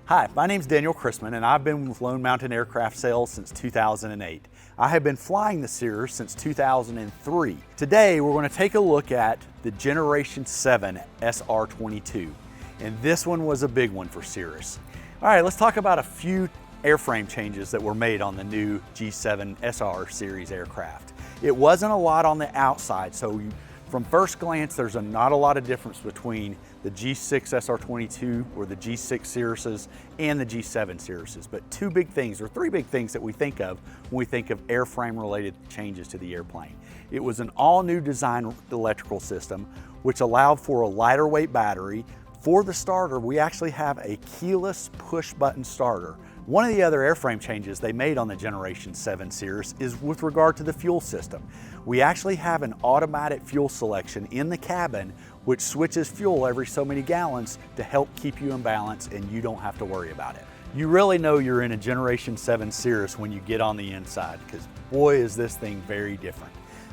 Hi, my name's Daniel Christman and I've been with Lone Mountain Aircraft Sales since 2008. I have been flying the Cirrus since 2003. Today we're going to take a look at the Generation 7 SR22, and this one was a big one for Cirrus. All right, let's talk about a few airframe changes that were made on the new G7 SR series aircraft. It wasn't a lot on the outside, so from first glance, there's not a lot of difference between the G6 SR22 or the G6 Cirruses and the G7 Cirruses, but two big things, or three big things that we think of when we think of airframe related changes to the airplane. It was an all new design electrical system, which allowed for a lighter weight battery. For the starter, we actually have a keyless push button starter. One of the other airframe changes they made on the Generation 7 Cirrus is with regard to the fuel system. We actually have an automatic fuel selection in the cabin which switches fuel every so many gallons to help keep you in balance, and you don't have to worry about it. You really know you're in a Generation 7 Cirrus when you get on the inside, because boy is this thing very different.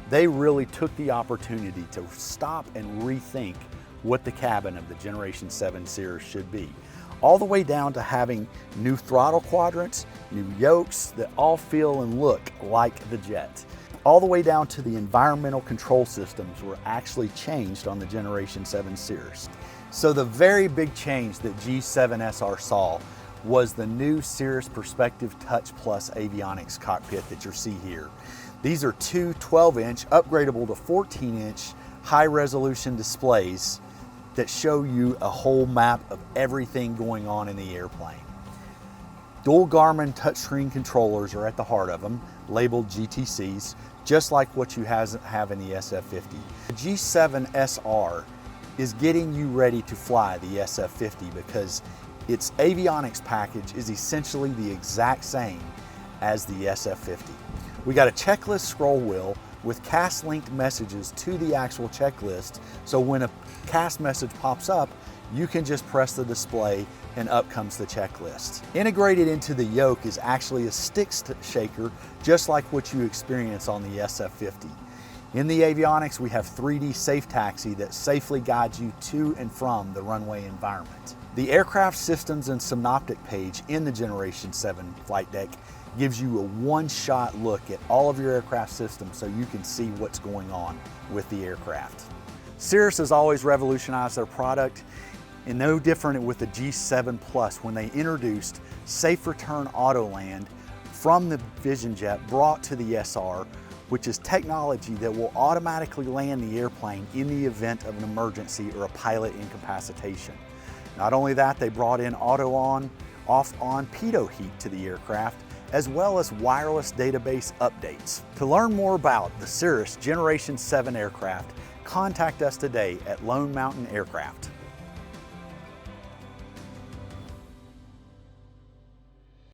They really took the opportunity to stop and rethink what the cabin of the Generation 7 Cirrus should be. All the way down to having new throttle quadrants, new yokes that all feel and look like the jet. All the way down to the environmental control systems were actually changed on the Generation 7 Cirrus. So the very big change that G7 SR saw was the new Cirrus Perspective Touch Plus avionics cockpit that you see here. These are two 12-inch upgradable to 14-inch high-resolution displays that show you a whole map of everything going on in the airplane. Dual Garmin touchscreen controllers are at the heart of them, labeled GTCs, just like what you have in the SF50. The G7 SR is getting you ready to fly the SF50 because its avionics package is essentially the exact same as the SF50. We got a checklist scroll wheel with CAS linked messages to the actual checklist, so when a CAS message pops up, you can just press the display and up comes the checklist. Integrated into the yoke is actually a stick shaker, just like what you experience on the SF50. In the avionics, we have 3D Safe Taxi that safely guides you to and from the runway environment. The aircraft systems and synoptic page in the Generation 7 flight deck gives you a one-shot look at all of your aircraft systems so you can see what's going on with the aircraft. Cirrus has always revolutionized their product, and no different with the G7 Plus when they introduced Safe Return Auto Land from the Vision Jet brought to the SR, which is technology that will automatically land the airplane in the event of an emergency or a pilot incapacitation. Not only that, they brought in auto on, off on pitot heat to the aircraft, as well as wireless database updates. To learn more about the Cirrus Generation 7 aircraft, contact us today at Lone Mountain Aircraft.